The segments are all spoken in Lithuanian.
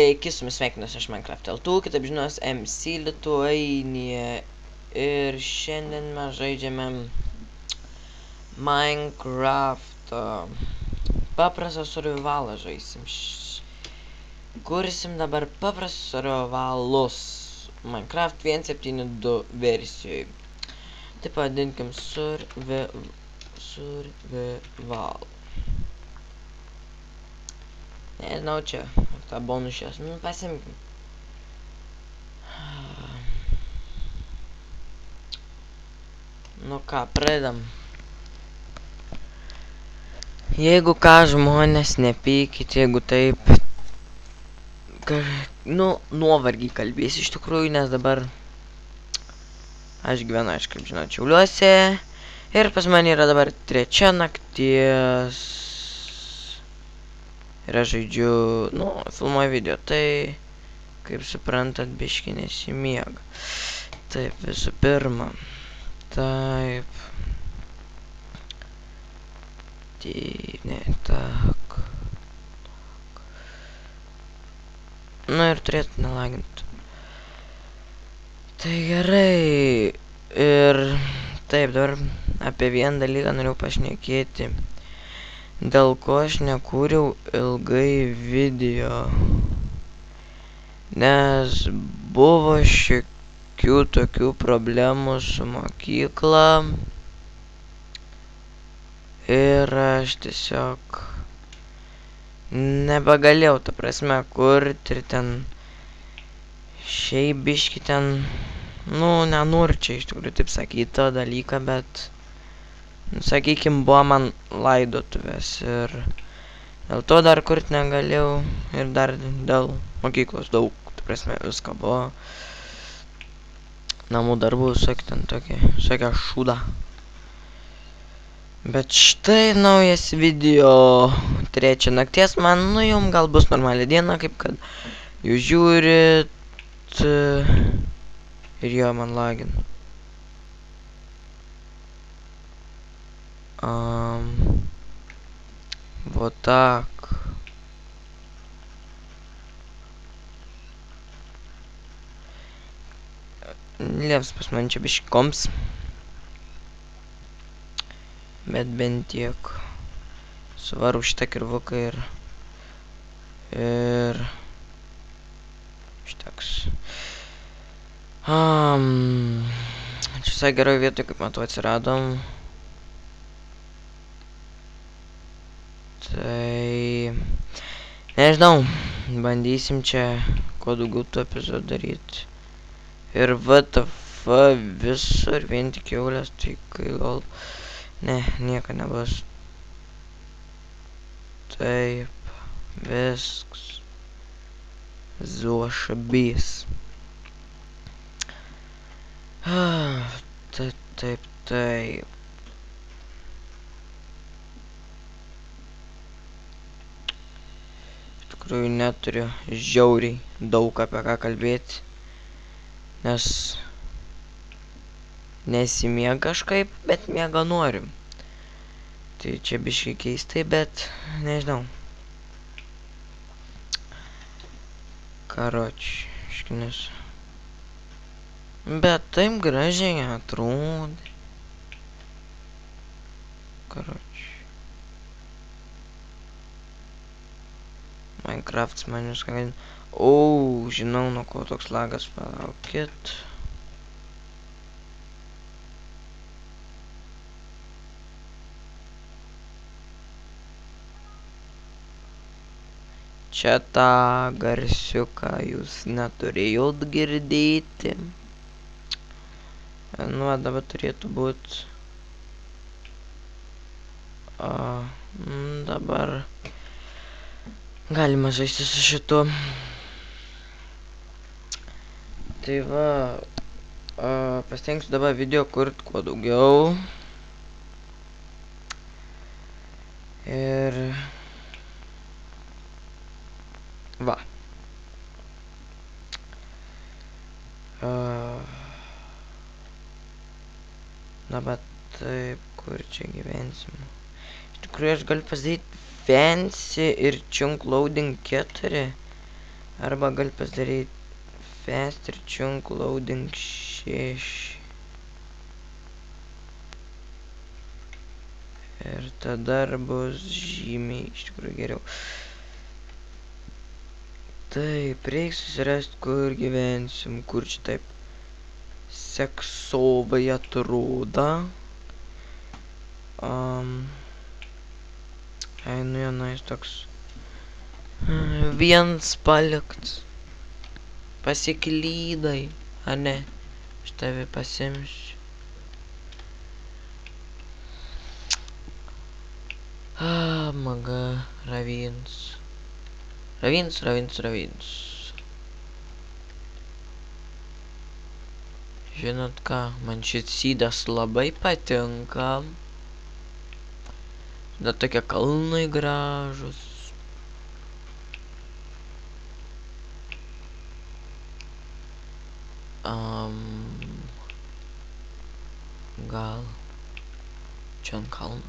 Sveiki, su jumis sveikinuosi iš Minecraft LT, kitaip žinos MC Lituainija. Ir šiandien mes žaidžiame Minecraft paprastą survivalą žaisim. Kursim dabar paprastus survivalus Minecraft 1.7.2 versijoje. Taip vadinkim survival. Nežinau čia, tą bonusės, pasimkim. Nu ką, pradedam. Jeigu ką, žmonės, nepykit, jeigu taip, nuovargį kalbėsiu iš tikrųjų, nes dabar aš gyvenu, aš kaip žinot, Šiauliuose ir pas mane yra dabar 3 nakties. Ir aš žaidžiu, filmuoju video, tai, kaip suprantat, biškį nesimiega. Taip, visų pirma, taip, tak. Nu ir turėtų nelagint. Tai gerai, ir taip, dabar apie vieną dalyką norėjau pašnekėti. Dėl ko aš nekūriau ilgai video, nes buvo šiokių tokių problemų su mokykla ir aš tiesiog nebegalėjau, ta prasme, kurti ir ten šiaip biškį ten, nenoriu čia iš tikrųjų taip sakyti tą dalyką, bet sakykim, buvo man laidotuvės ir dėl to dar kurti negalėjau ir dar dėl mokyklos daug, ta prasme, visko buvo. Namų darbų, visokie ten tokie, visokia šūda. Bet štai naujas video 3 nakties, man, jum gal bus normali diena, kaip kad jūs žiūrit ir jo man lagin. Вот так. Lėps pas man čia biškį komps. Bet bent tiek. Suvaru šitą kirvuką ir šitaks. Čia visai geroj vietoj, kaip matau, atsiradom. Tai nežinau, bandysim čia kuo daugiau tų epizodų daryti. Ir WTF visur vien tik kiaulės, tai kai gal nieko nebus. Taip, viskas zuošabys. Taip. Tikrųjų neturiu žiauriai daug apie ką kalbėti, nes nesimiega kažkaip, bet miega noriu. Tai čia biškai keistai, bet nežinau. Karoči, iškinis. Bet taip gražiai atrodė. Karoči. Minecraft manius ką galint. Žinau, nuo ko toks lagas, palaukit. Čia tą garsiuką jūs neturėjot girdėti. Dabar turėtų būt. Dabar galima žaisti su šitu. Tai va, pasitengsiu dabar video kurt kuo daugiau. Ir va. Dabar taip, kur čia gyvensim. Iš tikrųjų aš galiu pasidaryti fancy ir chunk loading 4. Arba gali pasidaryti fast ir chunk loading 6. Ir tada bus žymiai iš tikrųjų geriau. Taip, reiks susirasti, kur gyvensim, kur čia taip seksovai atrodo. Ai, nu vienais toks viens palikts. Pasiklydai, a ne, aš tave pasimsiu. Maga, ravins. Ravins. Žinot ką, man šit sydas labai patinka. Da tokie kalnai gražus. Gal čia ant kalno.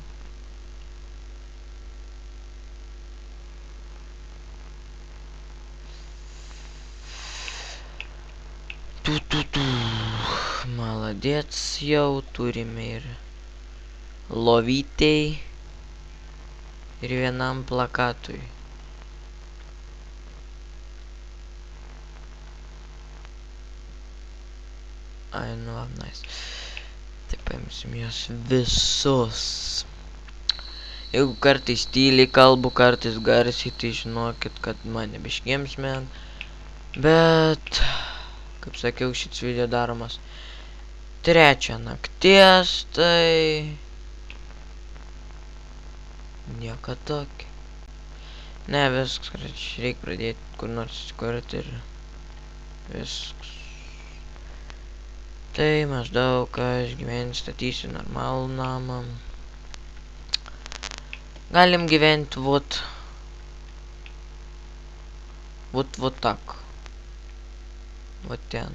Maladėc, jau turime ir lovytei ir vienam plakatui. Ai, nu, nice. Taip, paimsim juos visus. Jeigu kartais tyliai kalbu, kartais garsiai, tai žinokit, kad mane biškiems men. Bet, kaip sakiau, šits video daromas 3 nakties, tai nieko tokio. Ne, viskas, reikia pradėti kur nors įsikurti ir viskas. Tai maždaug aš gyventi statysiu normalų namą. Galim gyventi вот так. Вот ten.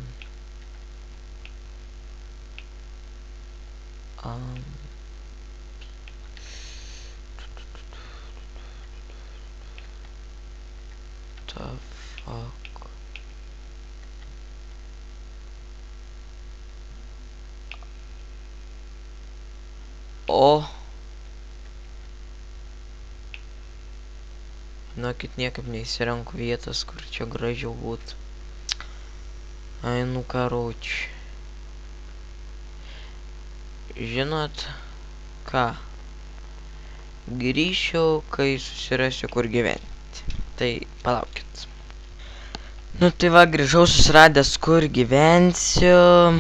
The fuck. O. Žinokit, niekaip neįsirenku vietos, kur čia gražiau būtų. Ai, nu, karoči. Žinot ką? Grįšiu, kai susirasiu, kur gyventi. Tai palaukit. Nu, tai va, grįžau susiradęs, kur gyvensiu.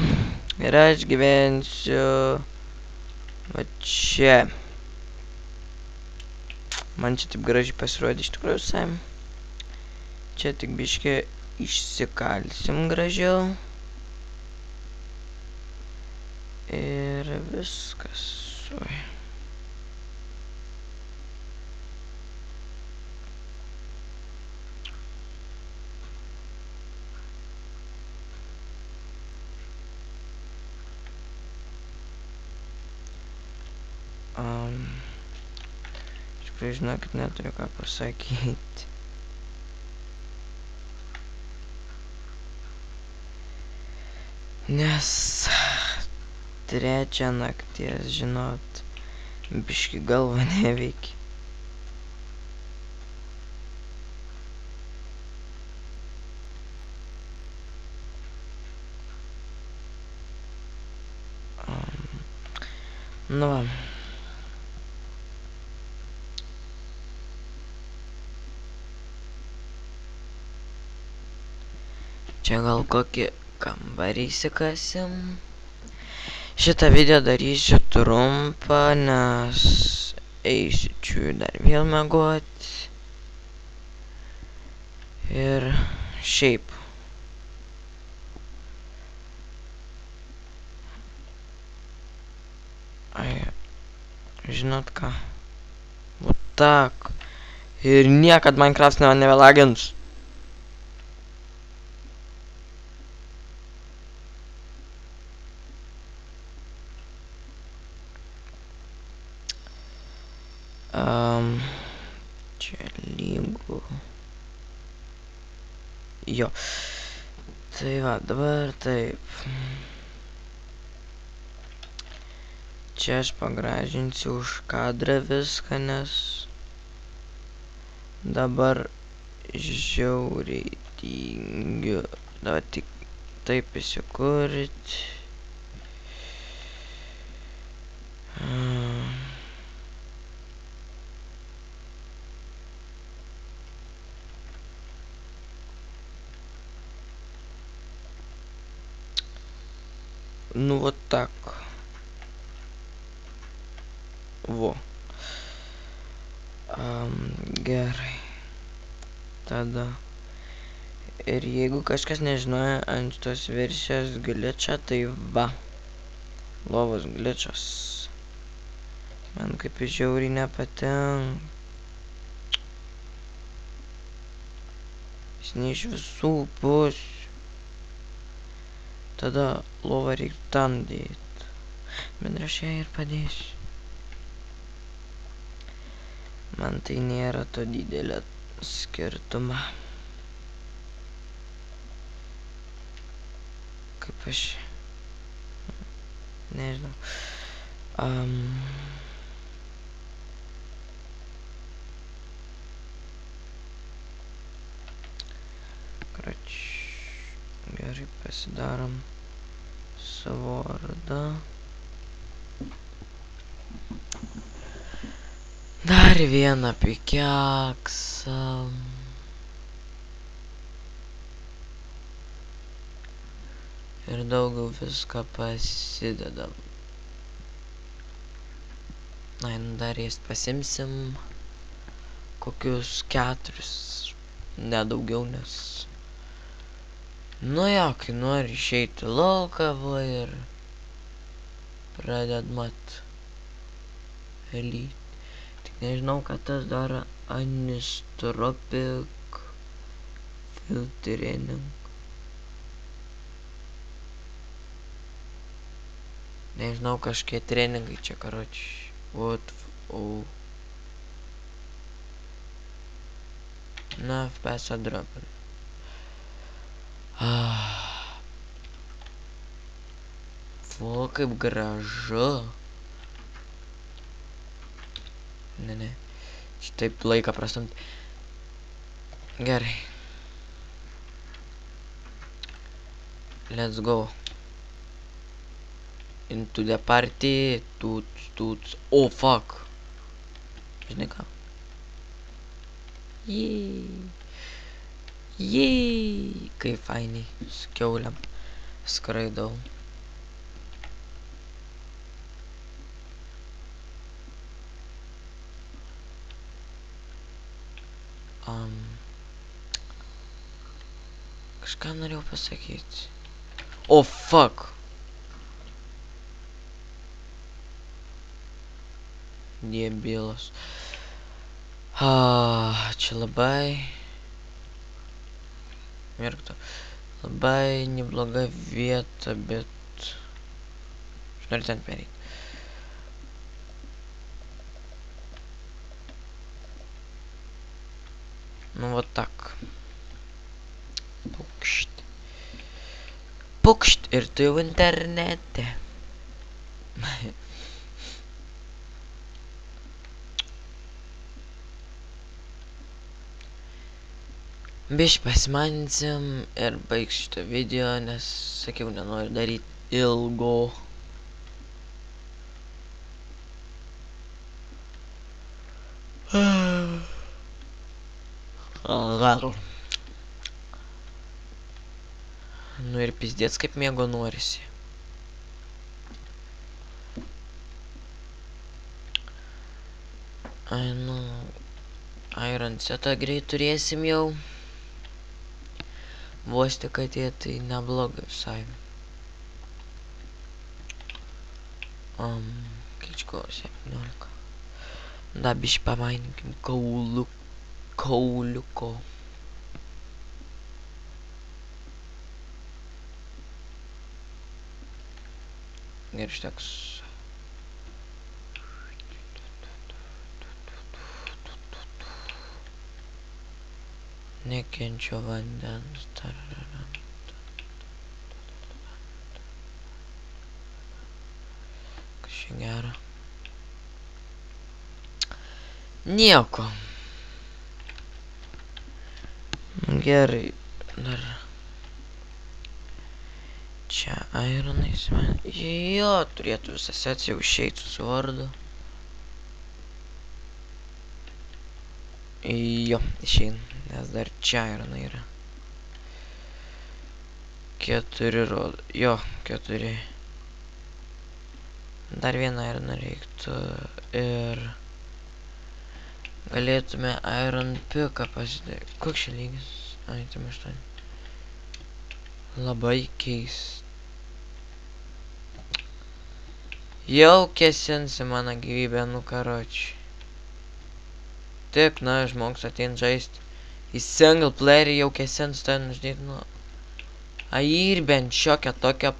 Ir aš gyvensiu va čia. Man čia taip gražiai pasirodė iš tikrųjų visai. Čia tik biškį išsikalsim gražiau. Ir viskas. Oi. Žinokit, neturiu ką pasakyti. Nes 3 nakties, žinot, biški galva neveikia. Nu va. Čia gal kokį kambarį įsikasim. Šitą video darysiu trumpą, nes eisiu čia dar vėl miegot. Ir šiaip. Ai, žinot ką? Вот так. Ir niekad Minecraft nevelagins. Čia lygų. Jo. Tai va, dabar taip. Čia aš pagražinsiu už kadrą viską, nes dabar žiauriai tingiu. Dabar tik taip įsikurt. Ну вот так. Во. Gerai. Tada. Ir jeigu kažkas nežinoja ant tos versijos glitchą, tai va. Lovos glitchas. Man kaip žiauriai nepatinka. Jis ne iš visų pusių. Tada lovą reiktų tam dėti. Bet aš ją ir padėsiu. Man tai nėra to didelio skirtumo. Kaip aš... Nežinau. Gerai, pasidarom savo vardą. Dar vieną pikeksą. Ir daugiau viską pasidedam. Na, dar jas pasimsim. Kokius 4. Nedaugiau, nes... Nu jo, kai nori išeiti lauką va ir praded mat lyt. Tik nežinau, ką tas daro Anisotropic filtering. Nežinau, kažkie treningai čia, karoči. What, Na, FPS dropin. O, kaip gražu. Ne. Šitaip laiką prastumti. Gerai. Let's go. Into the party. Tuts. Oh, fuck. Žinai ką? Jei. Kaip fainiai. Su kiauliam skraidau. Kažką norėjau pasakyti. Oh, fuck. Debilas. Čia labai... Mirkta. Labai nebloga vieta, bet... Aš noriu ten pereit. Ну вот так. Pukšt ir tu jau internete. Biškį pasimaninsim ir baigsiu šitą video, nes sakiau, nenoriu daryti ilgo. Nu ir pizdėts, kaip miego norisi. Ai, nu... Iron setą greit turėsim jau. Vos tik atėjo, tai neblogai visai. Kičko 17. Da, biškį pamaininkim kauliuko. Ir šteks. Nekenčiu vandens. Kas čia gera? Nieko. Gerai. Dar. Čia ironais man. Jo, turėtų visas sets jau išeit su svordu. Jo, išeina. Nes dar čia ironai yra. 4 rodo. Jo, 4. Dar vieną ironą reiktų. Ir galėtume iron picką pasidėti. Koks čia lygis? Ai, tai 8. Labai keist. Jau kėsinsi mano gyvybę, nu karoči. Tik, na, žmogus atein žaist. Į single playerį jau kėsins ten uždėti, nu. A ir bent šiokią tokią,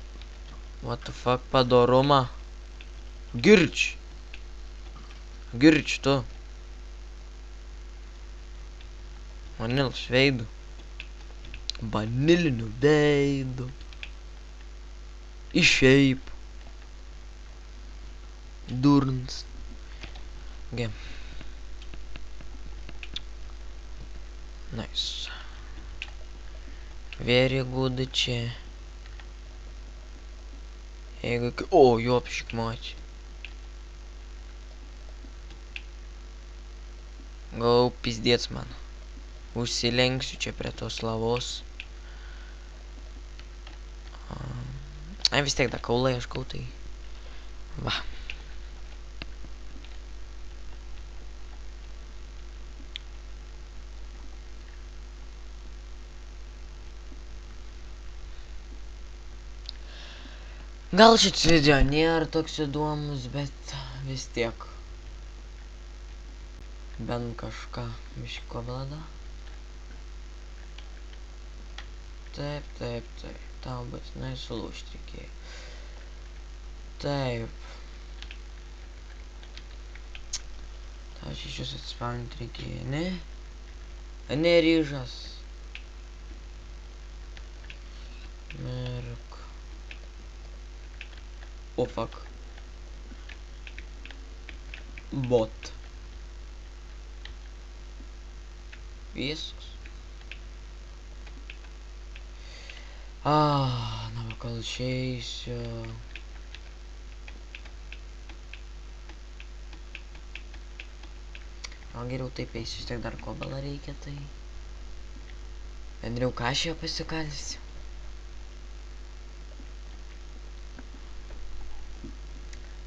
what the fuck, padorumą. Girč. Girč tu. Vanilos veidu. Vaniliniu veidu. Išeip. Durns. Okay. Nice. Very good čia. Jeigu... O, jopšik mać. Gal pizdėts man. Užsilenksiu čia prie tos lavos. Ai, vis tiek da kaulą ieškau, tai... Va. Gal šis video nėra toks įdomus, bet vis tiek. Bent kažką biško vlada. Taip, taip, taip. Tau būtinai sulūžti reikėjo. Taip. Tau šešius atspausdinti reikėjo, ne? Ne ryžas. Merk. O fuck. Bot. Viskas. Na va kol išeisiu. Gal geriau taip eisiu, tiek dar kobalą reikia, tai... Bendriau kašį pasikalsiu.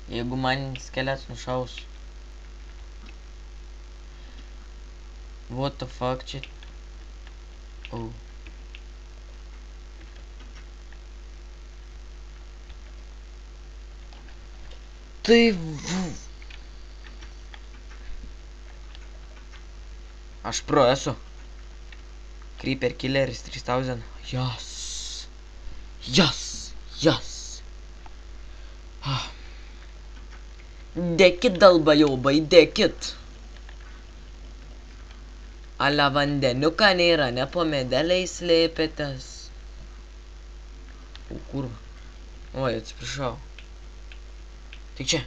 Jeigu man skelets nušaus. What the fuck čia? Oh. Tai... Aš pro esu. Creeper Killeris 3000. Yes. Yes. Yes. Dėkit dalbajobai, dėkit. Ala vandeniuką nėra, ne po medeliais slėpėtės. O, kurva. Oi, atsiprašau. Tik čia.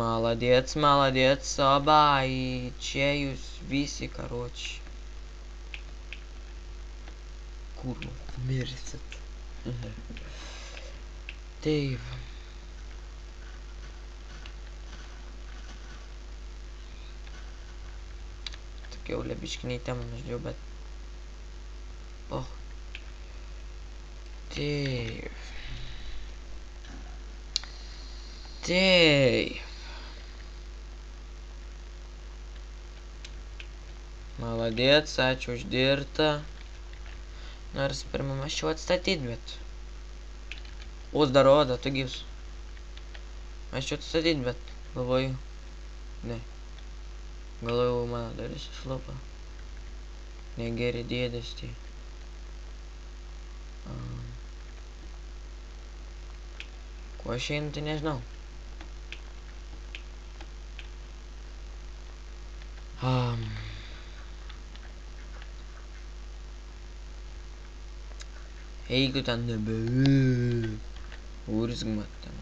Maladėts, maladėts, obai. Čia jūs visi, karoči. Kurva, mirsit. Taip. Jau lebiškiniai temą nuždėjau, bet... Oh. Taip. Taip. Maladėts, ačiū uždirbtą. Nors pirmą maščiau atstatyti, bet... Os dar rodo, tu gyvs. Maščiau atstatyti, bet... Galvoju... Ne. Galvoju, mano dalis išlopa. Negeri dėdės tai. Kuo aš einu, tai nežinau. Eik tu ten nebe. Urzgma ten.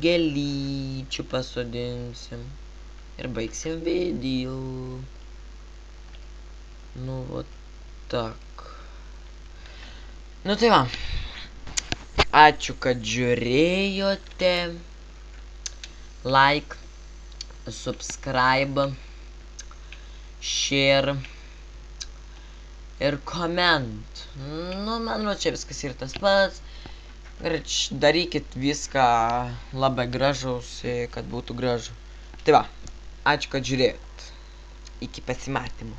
Gėlyčių pasodinsim. Ir baigsim video. Nu, va tak. Nu tai va. Ačiū, kad žiūrėjote. Like, subscribe, share ir comment. Nu, man va čia viskas yra tas pats. Ir darykit viską labai gražaus, kad būtų gražu. Tai va, ačiū, kad žiūrėjot. Iki pasimatymo.